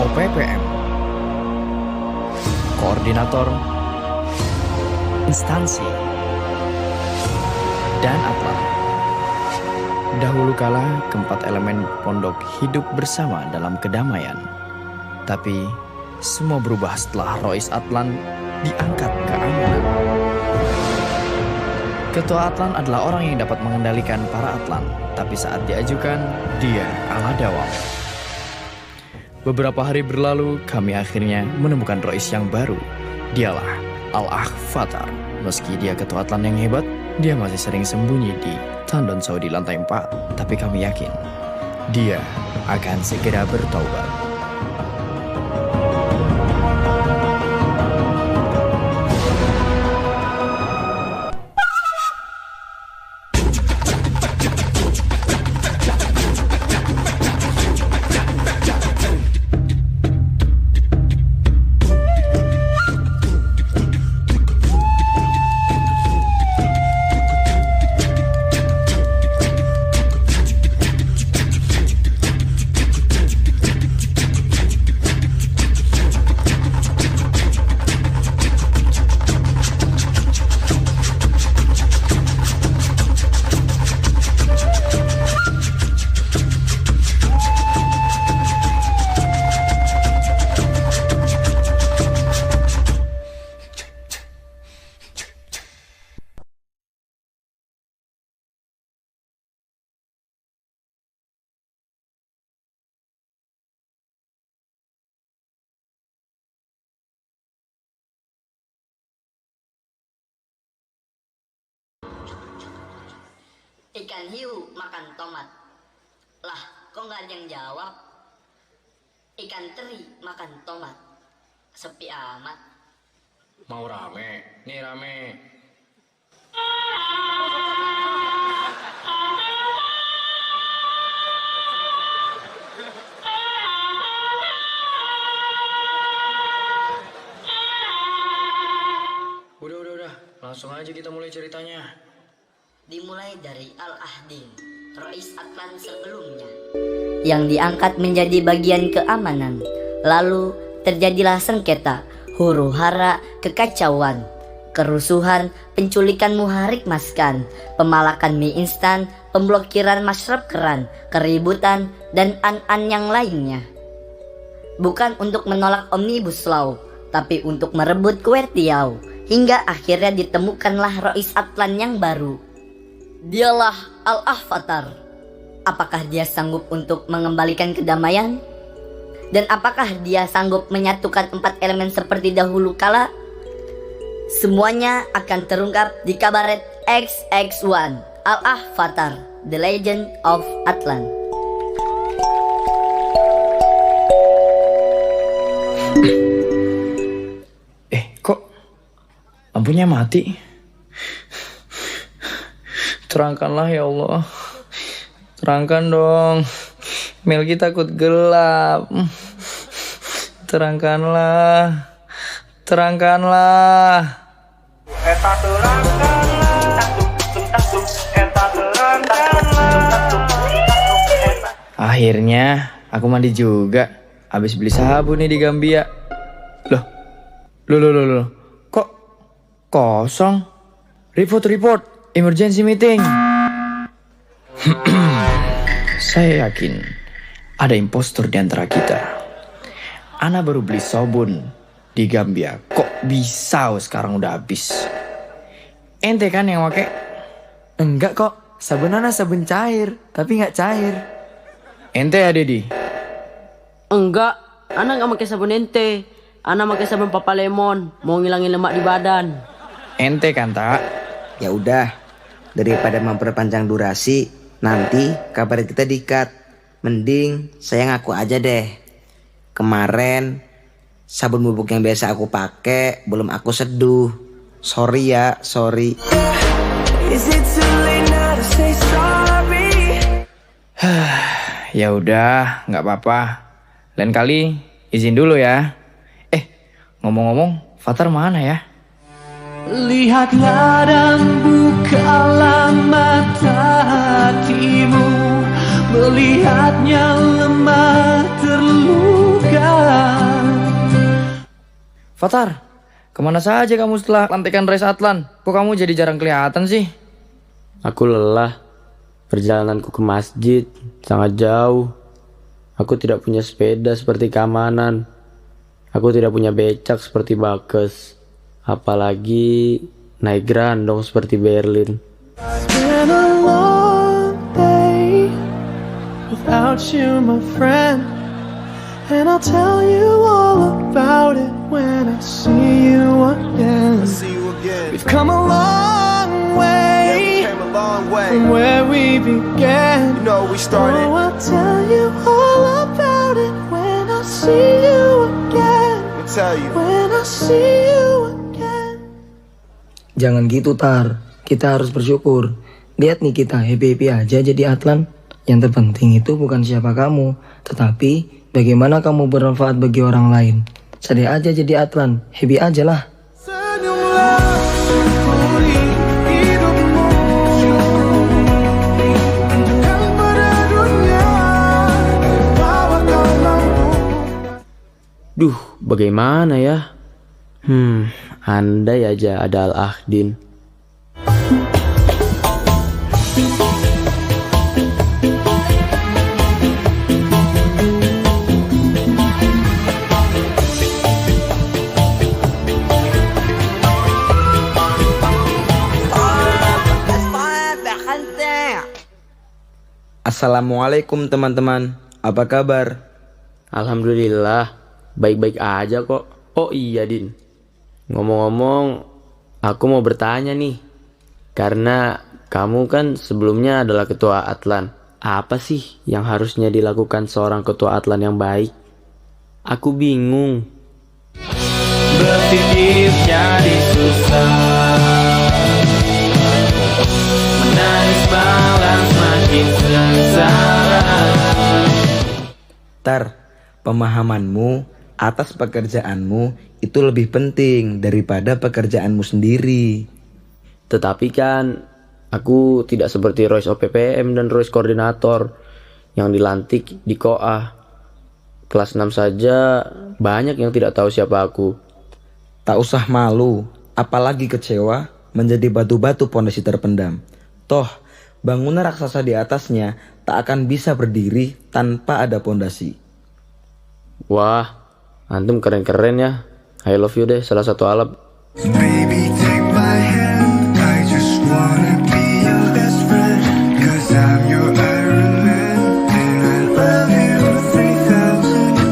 OPPM, Koordinator Instansi, dan Atlan. Dahulu kala keempat elemen pondok hidup bersama dalam kedamaian. Tapi semua berubah setelah Rois Atlan diangkat ke amanat. Ketua Atlan adalah orang yang dapat mengendalikan para Atlan, tapi saat diajukan, dia ala dawam. Beberapa hari berlalu, kami akhirnya menemukan Rois yang baru. Dialah Al-Akh Fatar. Meski dia ketua Atlan yang hebat, dia masih sering sembunyi di Tandon Saudi lantai 4. Tapi kami yakin, dia akan segera bertaubat. Ikan hiu makan tomat. Lah, kok nggak ada yang jawab? Ikan teri makan tomat. Sepi amat. Mau rame? Nih rame. Udah. Langsung aja kita mulai ceritanya. Dimulai dari Al-Ahdin, Rois Atlan sebelumnya, yang diangkat menjadi bagian keamanan. Lalu terjadilah sengketa, huru-hara, kekacauan, kerusuhan, penculikan Muharik Maskan, pemalakan mie instan, pemblokiran mashrab keran, keributan, dan an-an yang lainnya. Bukan untuk menolak Omnibus Law, tapi untuk merebut Kuertiau. Hingga akhirnya ditemukanlah Rois Atlan yang baru. Dialah Al-Akh Fatar. Apakah dia sanggup untuk mengembalikan kedamaian? Dan apakah dia sanggup menyatukan 4 elemen seperti dahulu kala? Semuanya akan terungkap di kabaret XX1, Al-Akh Fatar, The Legend of Atlan. Kok lampunya mati? Terangkanlah ya Allah. Terangkan dong. Melgi takut gelap. Terangkanlah. Akhirnya aku mandi juga. Habis beli sabun nih di Gambia. Loh. Kok kosong? Report. Emergency meeting. Saya yakin ada impostor di antara kita. Ana baru beli sabun di Gambia. Kok bisa sekarang udah habis? Ente kan yang pakai? Enggak kok, sabun Ana sabun cair, tapi nggak cair. Ente ya Dedi? Enggak, Ana nggak pakai sabun ente. Ana pakai sabun Papa Lemon, mau ngilangin lemak di badan. Ente kan tak? Ya udah, daripada memperpanjang durasi, nanti kabar kita di-cut. Mending saya ngaku aja deh. Kemarin sabun bubuk yang biasa aku pakai belum aku seduh. Sorry. Ya udah, nggak apa-apa. Lain kali izin dulu ya. Ngomong-ngomong, Fatar mana ya? Lihatlah dan bukalah mata hatimu, melihatnya lemah terluka. Fatar, kemana saja kamu setelah lantikan race Atlan? Kok kamu jadi jarang kelihatan sih? Aku lelah. Perjalananku ke masjid sangat jauh. Aku tidak punya sepeda seperti keamanan. Aku tidak punya becak seperti Bakes. Apalagi naik grandong seperti Berlin. It's been a long day without you, my friend. And I'll tell you all about it when I see you again. We've come a long way, from where we began. We started. Oh, I'll tell you all about it when I see you again. When I see you again. Jangan gitu Tar, kita harus bersyukur. Lihat nih kita happy-happy aja jadi Atlan. Yang terpenting itu bukan siapa kamu, tetapi bagaimana kamu bermanfaat bagi orang lain. Sedih aja jadi Atlan, happy aja lah. Senyumlah syukuri hidupmu, tunjukkan pada dunia bahwa kau mampu. Duh, bagaimana ya? Andai aja ada Al-Ahdin. Assalamualaikum teman-teman, apa kabar? Alhamdulillah, baik-baik aja kok. Oh iya Din, ngomong-ngomong, aku mau bertanya nih. Karena kamu kan sebelumnya adalah ketua Atlan. Apa sih yang harusnya dilakukan seorang ketua Atlan yang baik? Aku bingung. Berpikir jadi susah, menangis malah makin sengsara. Tar, pemahamanmu atas pekerjaanmu itu lebih penting daripada pekerjaanmu sendiri. Tetapi kan aku tidak seperti Royce OPPM dan Royce Koordinator yang dilantik di KOA. Kelas 6 saja banyak yang tidak tahu siapa aku. Tak usah malu, apalagi kecewa menjadi batu-batu pondasi terpendam. Toh, bangunan raksasa di atasnya tak akan bisa berdiri tanpa ada pondasi. Wah, antum keren-keren ya. I love you deh, salah satu alap. Baby, take my hand. I just wanna be your best friend. 'Cause I'm your Iron Man. And I love you 3000.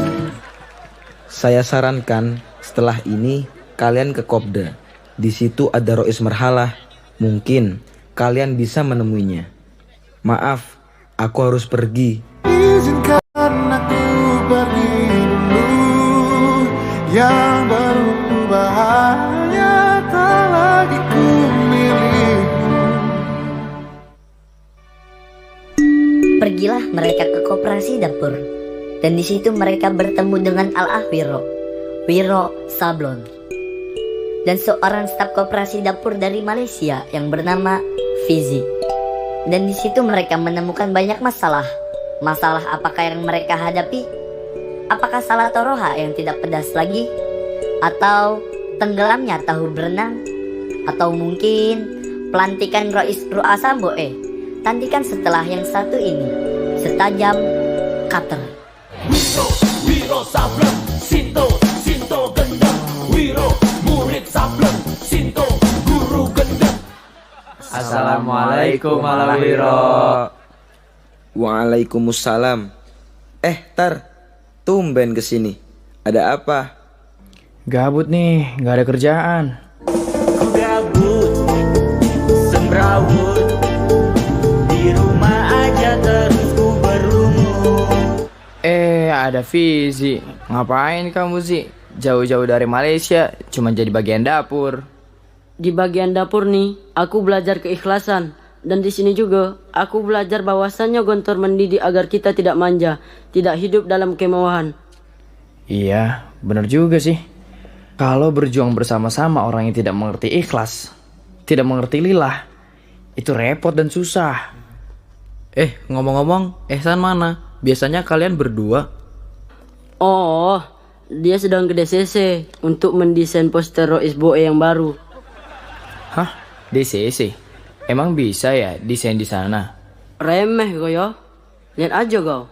Saya sarankan setelah ini kalian ke Kopda. Di situ ada Rois Merhalah. Mungkin kalian bisa menemuinya. Maaf, aku harus pergi. Izinkan aku pergi dulu, yang berbahaya tak lagi ku milikmu. Pergilah mereka ke koperasi dapur, dan di situ mereka bertemu dengan Al-Ah Wiro Sablon, dan seorang staf koperasi dapur dari Malaysia yang bernama Fizi. Dan di situ mereka menemukan banyak masalah. Masalah apakah yang mereka hadapi? Apakah salah toroha yang tidak pedas lagi? Atau tenggelamnya tahu berenang? Atau mungkin pelantikan Rois Ru'asambo tantikan setelah yang satu ini setajam cutter. Wiro Sablon, Sinto gendam. Wiro murid Sablon, Sinto guru gendam. Assalamualaikum Ala Wiro. Waalaikumsalam. Tar, tumben kesini. Ada apa? Gabut nih, gak ada kerjaan. Ku gabut, sembrawut, di rumah aja terus ku berumur. Ada Fizi. Ngapain kamu sih? Jauh-jauh dari Malaysia, cuma jadi bagian dapur. Di bagian dapur nih, aku belajar keikhlasan. Dan di sini juga, aku belajar bahwasannya Gontor mendidik agar kita tidak manja, tidak hidup dalam kemewahan. Iya, benar juga sih. Kalau berjuang bersama-sama orang yang tidak mengerti ikhlas, tidak mengerti lillah, itu repot dan susah. Ngomong-ngomong, Ehsan mana? Biasanya kalian berdua. Oh, dia sedang ke DCC untuk mendesain poster Rois Boe yang baru. Hah? DCC? Emang bisa ya desain di sana? Remeh kau ya. Lihat aja kau.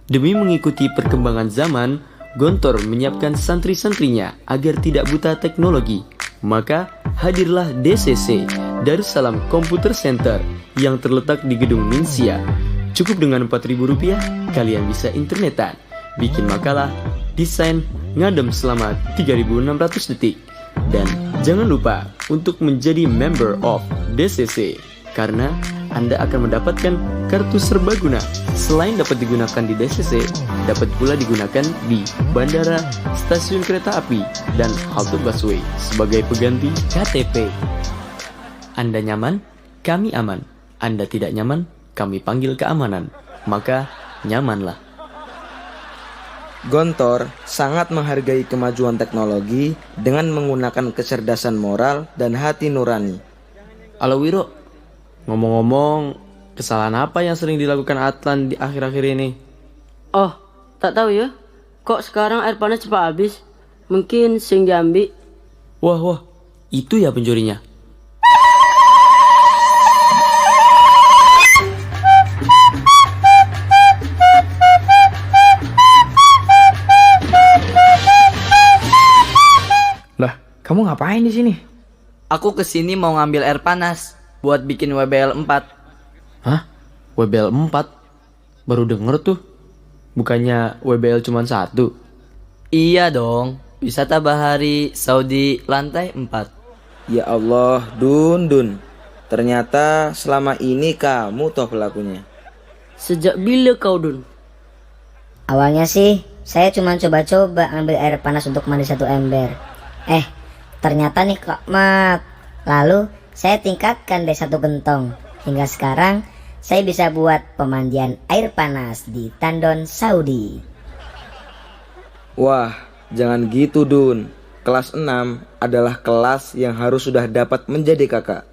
Demi mengikuti perkembangan zaman, Gontor menyiapkan santri-santrinya agar tidak buta teknologi. Maka hadirlah DCC, Darussalam Computer Center, yang terletak di Gedung Ninsia. Cukup dengan Rp4.000, kalian bisa internetan, bikin makalah, desain, ngadem selama 3.600 detik. Dan jangan lupa untuk menjadi member of DCC, karena Anda akan mendapatkan kartu serbaguna. Selain dapat digunakan di DCC, dapat pula digunakan di bandara, stasiun kereta api, dan halte busway sebagai pengganti KTP. Anda nyaman? Kami aman. Anda tidak nyaman? Kami panggil keamanan. Maka nyamanlah. Gontor sangat menghargai kemajuan teknologi dengan menggunakan kecerdasan moral dan hati nurani. Halo Wiro, ngomong-ngomong, kesalahan apa yang sering dilakukan Atlan di akhir-akhir ini? Oh, tak tahu ya. Kok sekarang air panas cepat habis? Mungkin sing diambil. Wah, itu ya pencurinya. Lah, kamu ngapain di sini? Aku kesini mau ngambil air panas buat bikin WBL 4. Hah? WBL 4? Baru denger tuh. Bukannya WBL cuma 1? Iya dong, wisata bahari Saudi lantai 4. Ya Allah, Dun. Ternyata selama ini kamu toh pelakunya. Sejak bila kau, Dun? Awalnya sih saya cuma coba-coba ambil air panas untuk mandi 1 ember. Ternyata nih Kak Mat. Lalu saya tingkatkan deh 1 gentong. Hingga sekarang saya bisa buat pemandian air panas di Tandon, Saudi. Wah, jangan gitu Dun. Kelas 6 adalah kelas yang harus sudah dapat menjadi kakak.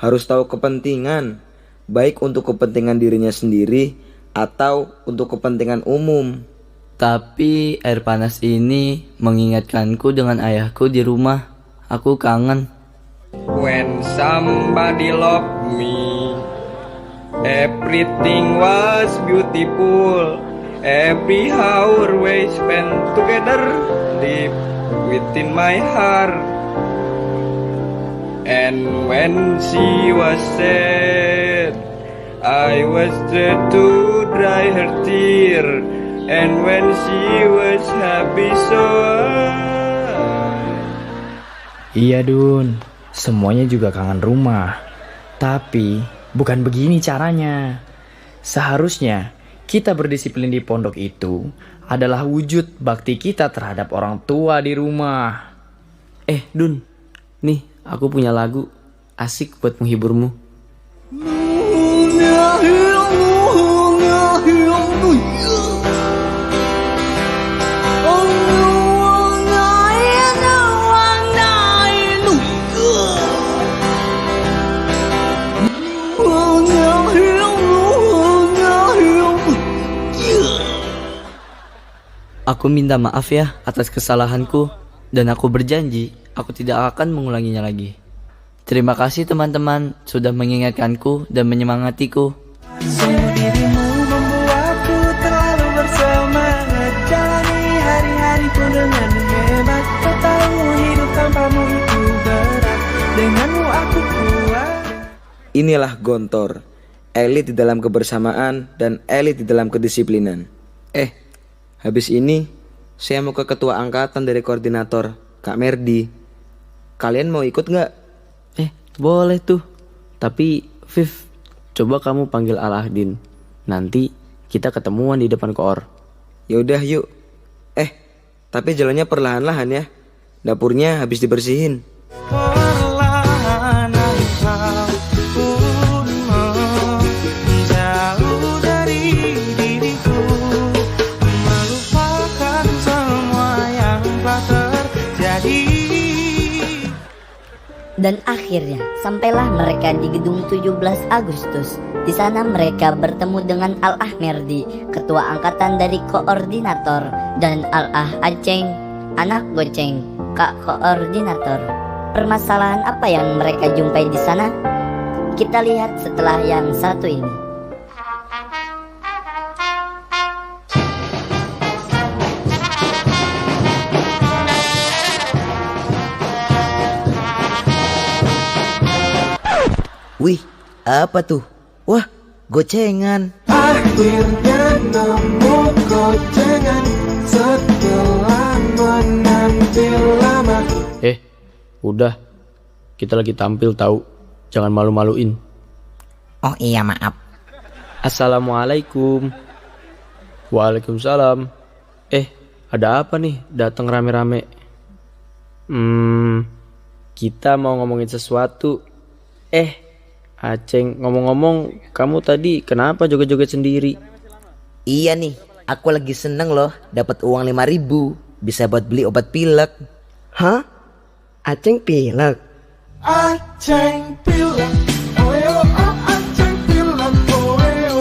Harus tahu kepentingan, baik untuk kepentingan dirinya sendiri atau untuk kepentingan umum. Tapi air panas ini mengingatkanku dengan ayahku di rumah. Aku kangen. When somebody loved me, everything was beautiful. Every hour we spent together deep within my heart. And when she was sad, I was there to dry her tear. And when she was happy, so Iya Dun, semuanya juga kangen rumah. Tapi bukan begini caranya. Seharusnya kita berdisiplin di pondok itu adalah wujud bakti kita terhadap orang tua di rumah. Dun, nih aku punya lagu asik buat menghiburmu. Aku minta maaf ya atas kesalahanku, dan aku berjanji aku tidak akan mengulanginya lagi. Terima kasih teman-teman sudah mengingatkanku dan menyemangatiku. Sungguh dirimu membuatku terlalu bersemangat, jalani hari-hariku dengan hebat. Kau tahu hidup tanpamu itu berat, denganmu aku kuat. Inilah Gontor, elit di dalam kebersamaan dan elit di dalam kedisiplinan. Habis ini saya mau ke ketua angkatan dari koordinator, Kak Merdi. Kalian mau ikut nggak? Boleh tuh. Tapi Viv, coba kamu panggil Alahdin. Nanti kita ketemuan di depan koor. Yaudah yuk. Tapi jalannya perlahan-lahan ya. Dapurnya habis dibersihin. Perlahan engkau pun menjauh dari diriku, melupakan semua yang telah terjadi. Dan akhirnya sampailah mereka di gedung 17 Agustus. Di sana mereka bertemu dengan Al-Ah Merdi, ketua angkatan dari koordinator, dan Al-Ah Aceng, anak goceng, kak koordinator. Permasalahan apa yang mereka jumpai di sana? Kita lihat setelah yang satu ini. Wih, apa tuh? Wah, gocengan. Akhirnya nemu gocengan setelah menanti lama. Udah. Kita lagi tampil tahu. Jangan malu-maluin. Oh iya, maaf. Assalamualaikum. Waalaikumsalam. Ada apa nih datang rame-rame? Kita mau ngomongin sesuatu. Aceng, ngomong-ngomong, kamu tadi kenapa joget-joget sendiri? Iya nih, aku lagi seneng loh dapat uang 5.000, bisa buat beli obat pilek. Hah? Aceng pilek? Aceng pilek, oyo, aceng pilek, oyo,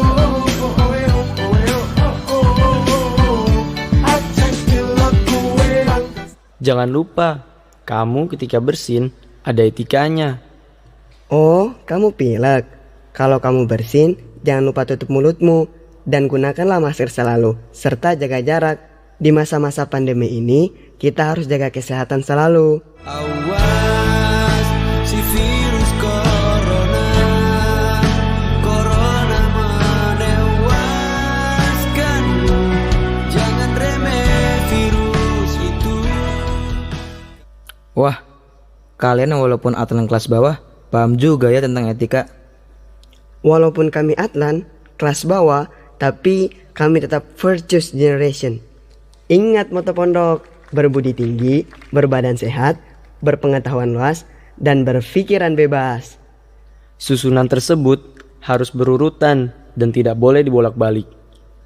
oyo, oyo, aceng pilek, oyo. Jangan lupa, kamu ketika bersin ada etikanya. Oh, kamu pilek. Kalau kamu bersin, jangan lupa tutup mulutmu dan gunakanlah masker selalu serta jaga jarak. Di masa-masa pandemi ini, kita harus jaga kesehatan selalu. Awas si virus corona, corona menewaskan. Jangan remeh virus itu. Wah, kalian walaupun atlan kelas bawah, paham juga ya tentang etika. Walaupun kami atlan, kelas bawah, tapi kami tetap virtuous generation. Ingat moto pondok, berbudi tinggi, berbadan sehat, berpengetahuan luas, dan berpikiran bebas. Susunan tersebut harus berurutan dan tidak boleh dibolak-balik.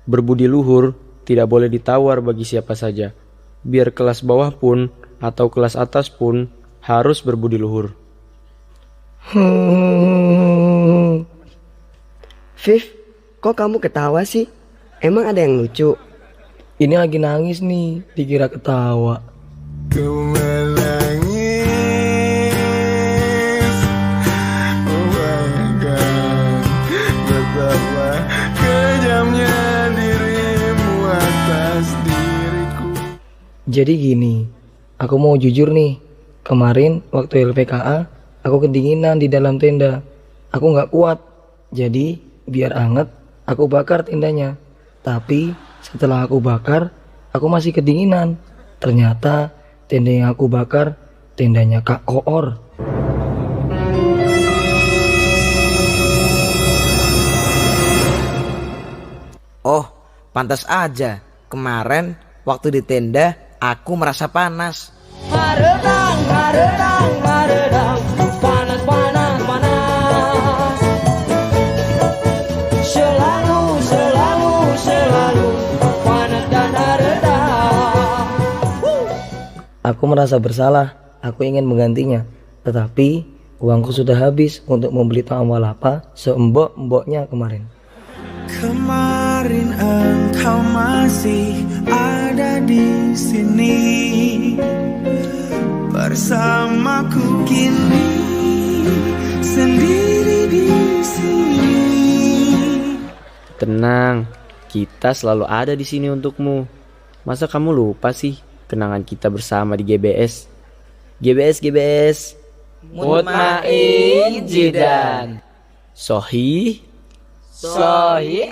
Berbudi luhur tidak boleh ditawar bagi siapa saja. Biar kelas bawah pun atau kelas atas pun harus berbudi luhur. Viv, kok kamu ketawa sih? Emang ada yang lucu? Ini lagi nangis nih, dikira ketawa. Ku menangis, bayangkan betapa kejamnya dirimu atas diriku. Jadi gini, aku mau jujur nih. Kemarin waktu LPKA, aku kedinginan di dalam tenda. Aku nggak kuat, jadi biar anget, aku bakar tendanya. Tapi setelah aku bakar, aku masih kedinginan. Ternyata tenda yang aku bakar, tendanya Kak Koor. Oh, pantas aja. Kemarin waktu di tenda, aku merasa panas. Maredang, maredang, maredang, panas, panas, panas. Selalu, selalu, selalu panas dan maredang. Aku merasa bersalah, aku ingin menggantinya. Tetapi uangku sudah habis untuk membeli tombol apa seembok-emboknya kemarin. Kemarin engkau masih ada di sini bersamaku, kini sendiri di sini. Tenang, kita selalu ada di sini untukmu. Masa kamu lupa sih kenangan kita bersama di GBS? GBS. Mutmain Jidan. Sohi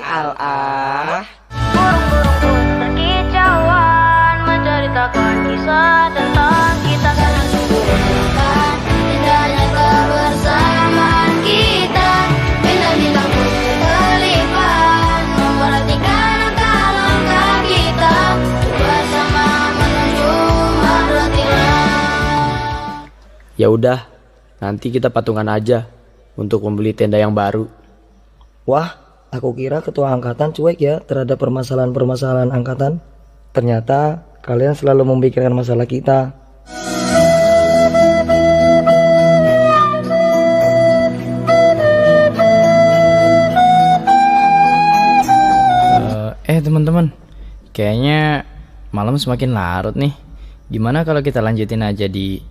Al-Ah. Burung-burung pun berkicauan menceritakan kisah tentang kita karena sungguh menyenangkan. Indahnya kebersamaan kita, bintang-bintang pun berkelipan memperhatikan langkah-langkah kita bersama menunjuk hatilah. Ya udah, nanti kita patungan aja untuk membeli tenda yang baru. Wah, aku kira ketua angkatan cuek ya terhadap permasalahan-permasalahan angkatan. Ternyata kalian selalu memikirkan masalah kita. teman-teman, kayaknya malam semakin larut nih. Gimana kalau kita lanjutin aja di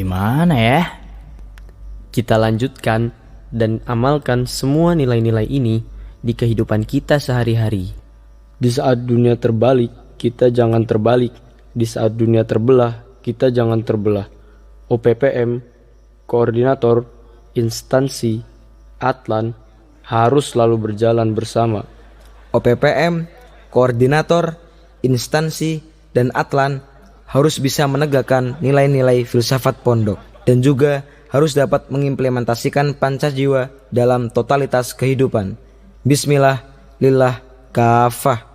mana ya? Kita lanjutkan dan amalkan semua nilai-nilai ini di kehidupan kita sehari-hari. Di saat dunia terbalik, kita jangan terbalik. Di saat dunia terbelah, kita jangan terbelah. OPPM, koordinator, instansi, Atlan harus selalu berjalan bersama. OPPM, koordinator, instansi, dan Atlan harus bisa menegakkan nilai-nilai filsafat pondok dan juga harus dapat mengimplementasikan Pancajiwa dalam totalitas kehidupan. Bismillah, lillah, kafah.